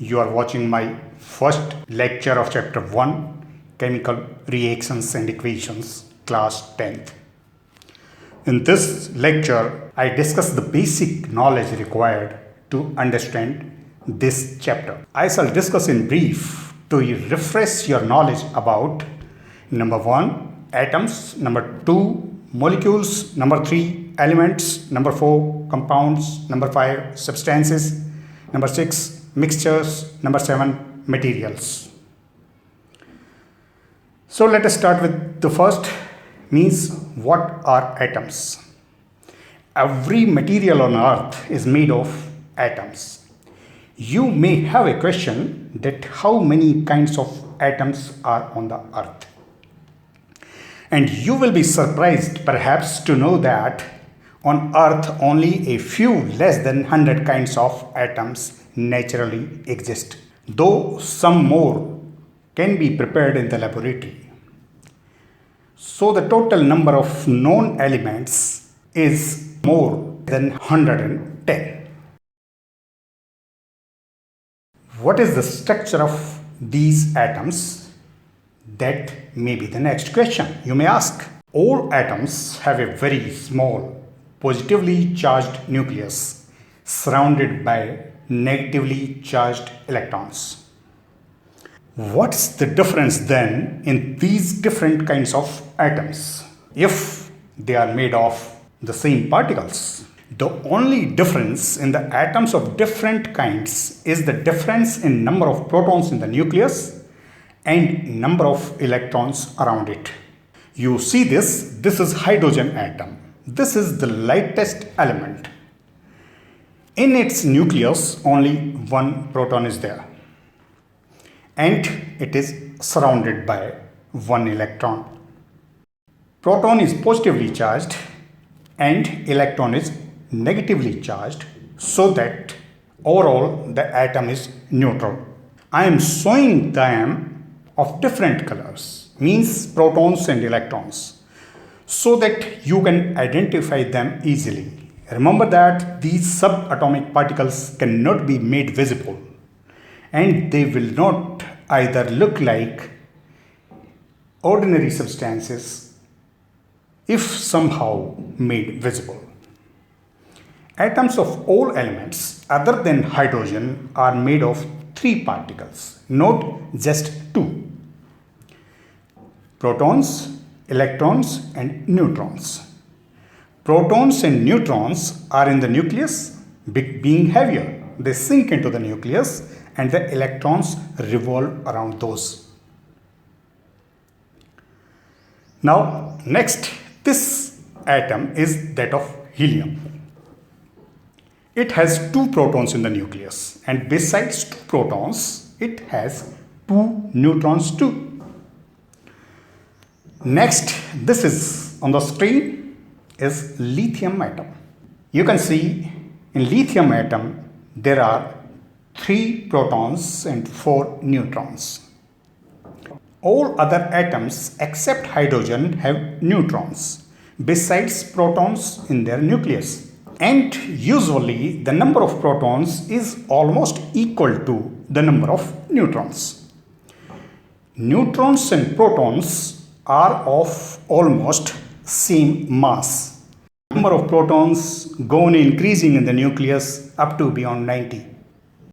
You are watching my first lecture of Chapter 1, Chemical Reactions and Equations, Class 10th. In this lecture, I discuss the basic knowledge required to understand this chapter. I shall discuss in brief to refresh your knowledge about number 1, atoms, number 2, molecules, number 3, elements, number 4, compounds, number 5, substances, number 6, mixtures, number 7, materials. So let us start with the first, means what are atoms? Every material on earth is made of atoms. You may have a question that how many kinds of atoms are on the earth. And you will be surprised perhaps to know that on earth only a few less than 100 kinds of atoms naturally exist, though some more can be prepared in the laboratory. So the total number of known elements is more than 110. What is the structure of these atoms? That may be the next question you may ask. All atoms have a very small, positively charged nucleus surrounded by negatively charged electrons. What's the difference then in these different kinds of atoms if they are made of the same particles? The only difference in the atoms of different kinds is the difference in number of protons in the nucleus and number of electrons around it. You see this is hydrogen atom. This is the lightest element. In its nucleus, only one proton is there, and it is surrounded by one electron. Proton is positively charged and electron is negatively charged, so that overall the atom is neutral. I am showing them of different colors, means protons and electrons, so that you can identify them easily. Remember that these subatomic particles cannot be made visible, and they will not either look like ordinary substances if somehow made visible. Atoms of all elements other than hydrogen are made of 3 particles, not just 2: protons, electrons, and neutrons. Protons and neutrons are in the nucleus, being heavier. They sink into the nucleus and the electrons revolve around those. Now, next, this atom is that of helium. It has 2 protons in the nucleus, and besides 2 protons, it has 2 neutrons too. Next, this is on the screen, is lithium atom. You can see in lithium atom there are 3 protons and 4 neutrons. All other atoms except hydrogen have neutrons besides protons in their nucleus, and usually the number of protons is almost equal to the number of neutrons. Neutrons and protons are of almost same mass. Number of protons go on increasing in the nucleus up to beyond 90.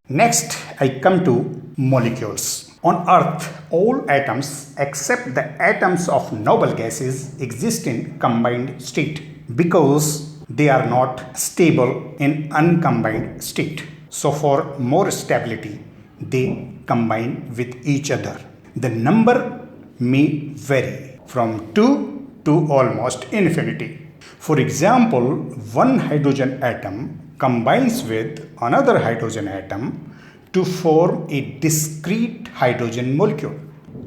Next, I come to molecules. On Earth, all atoms except the atoms of noble gases exist in combined state because they are not stable in uncombined state. So for more stability, they combine with each other. The number may vary from 2 to almost infinity. For example, one hydrogen atom combines with another hydrogen atom to form a discrete hydrogen molecule.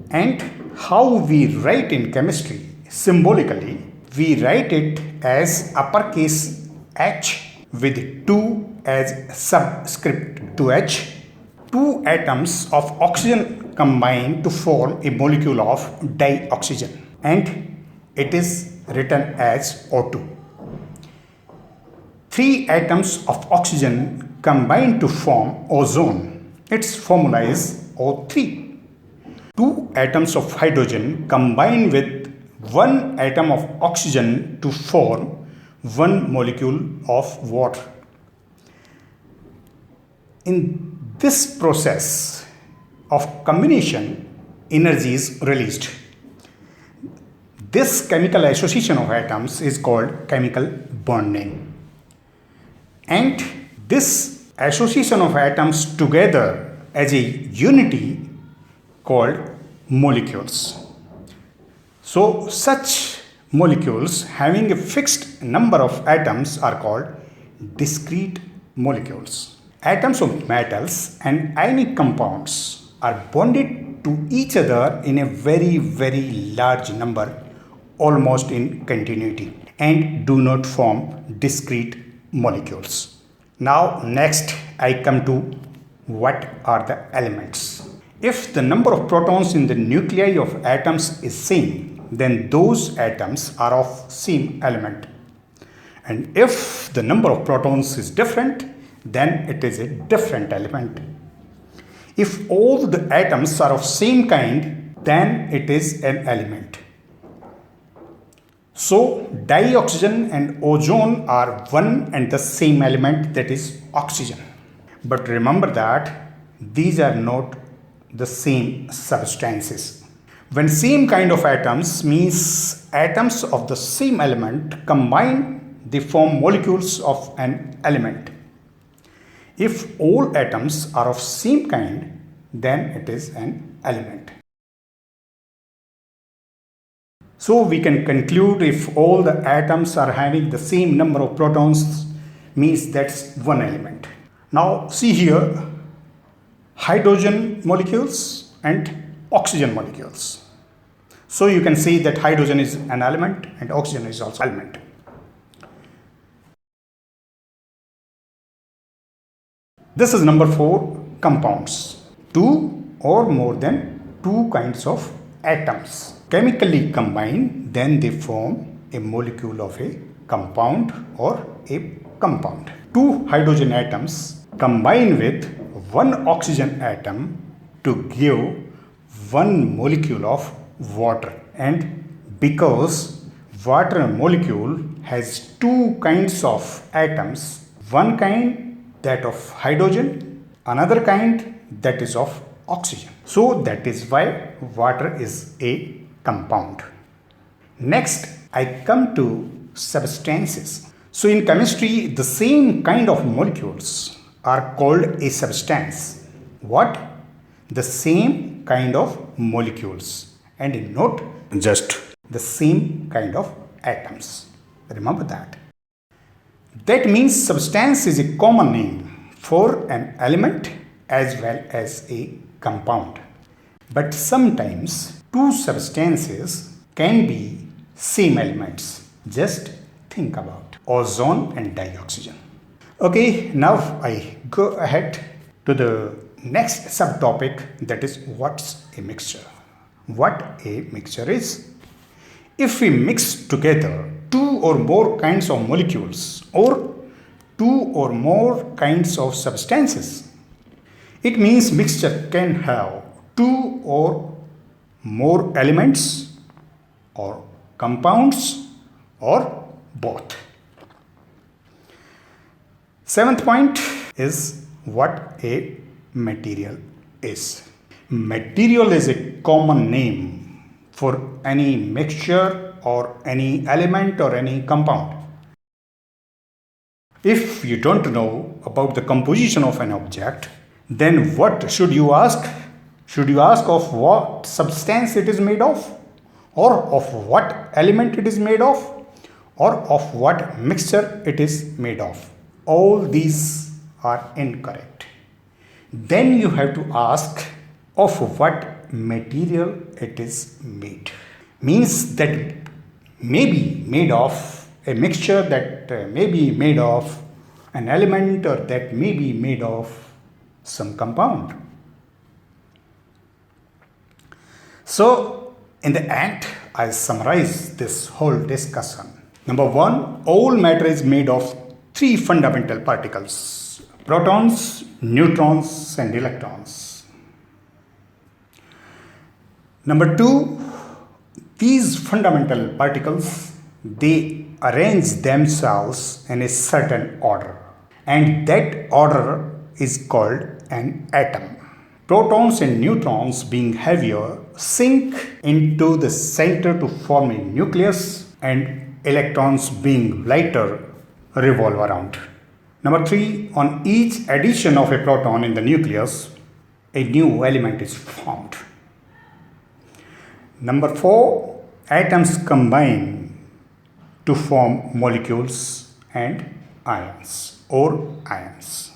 And how we write in chemistry, symbolically, we write it as uppercase H with 2 as subscript to H. 2 atoms of oxygen combine to form a molecule of dioxygen, and it is written as O2. 3 atoms of oxygen combine to form ozone, Its formula is O3. Two atoms of hydrogen combine with one atom of oxygen to form one molecule of water. In this process of combination, energy is released. This chemical association of atoms is called chemical bonding. And this association of atoms together as a unity called molecules. So such molecules having a fixed number of atoms are called discrete molecules. Atoms of metals and ionic compounds are bonded to each other in a very, very large number, almost in continuity, and do not form discrete molecules. Now next I come to what are the elements. If the number of protons in the nuclei of atoms is same, then those atoms are of same element. And if the number of protons is different, then it is a different element. If all the atoms are of same kind, then it is an element. So dioxygen and ozone are one and the same element, that is oxygen. But remember that these are not the same substances. When same kind of atoms means atoms of the same element combine, they form molecules of an element. If all atoms are of same kind, then it is an element. So we can conclude if all the atoms are having the same number of protons, means that's one element. Now see here, hydrogen molecules and oxygen molecules. So you can see that hydrogen is an element and oxygen is also an element. This is number 4, compounds. Two or more than two kinds of atoms chemically combine, then they form a molecule of a compound or a compound. Two hydrogen atoms combine with one oxygen atom to give one molecule of water. And because water molecule has two kinds of atoms, one kind that of hydrogen, another kind that is of oxygen. So that is why water is a compound. Next, I come to substances. So in chemistry, the same kind of molecules are called a substance. What? The same kind of molecules, and not just the same kind of atoms. Remember that. That means substance is a common name for an element as well as a compound. But sometimes two substances can be same elements. Just think about ozone and dioxygen. Okay, now I go ahead to the next subtopic, that is what's a mixture. What a mixture is. If we mix together two or more kinds of molecules or two or more kinds of substances, it means mixture can have two or more elements or compounds or both. Seventh point is what a material is. Material is a common name for any mixture or any element or any compound. If you don't know about the composition of an object, then what should you ask? Should you ask of what substance it is made of? Or of what element it is made of? Or of what mixture it is made of? All these are incorrect. Then you have to ask of what material it is made. Means that may be made of a mixture, that may be made of an element, or that may be made of some compound. So in the end, I summarize this whole discussion. Number 1, all matter is made of three fundamental particles: protons, neutrons and electrons. Number 2, these fundamental particles, they arrange themselves in a certain order, and that order is called an atom. Protons and neutrons, being heavier, sink into the center to form a nucleus, and electrons, being lighter, revolve around. Number 3, on each addition of a proton in the nucleus, a new element is formed. Number 4, atoms combine to form molecules and ions or ions.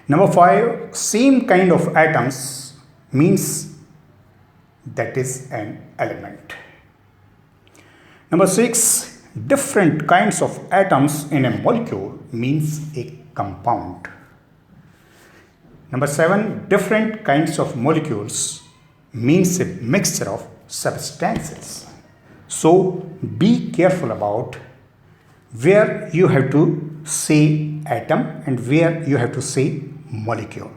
Number 5, same kind of atoms means that is an element. Number 6, different kinds of atoms in a molecule means a compound. Number 7, different kinds of molecules means a mixture of substances. So be careful about where you have to say atom and where you have to say molecule.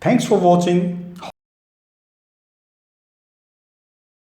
Thanks for watching.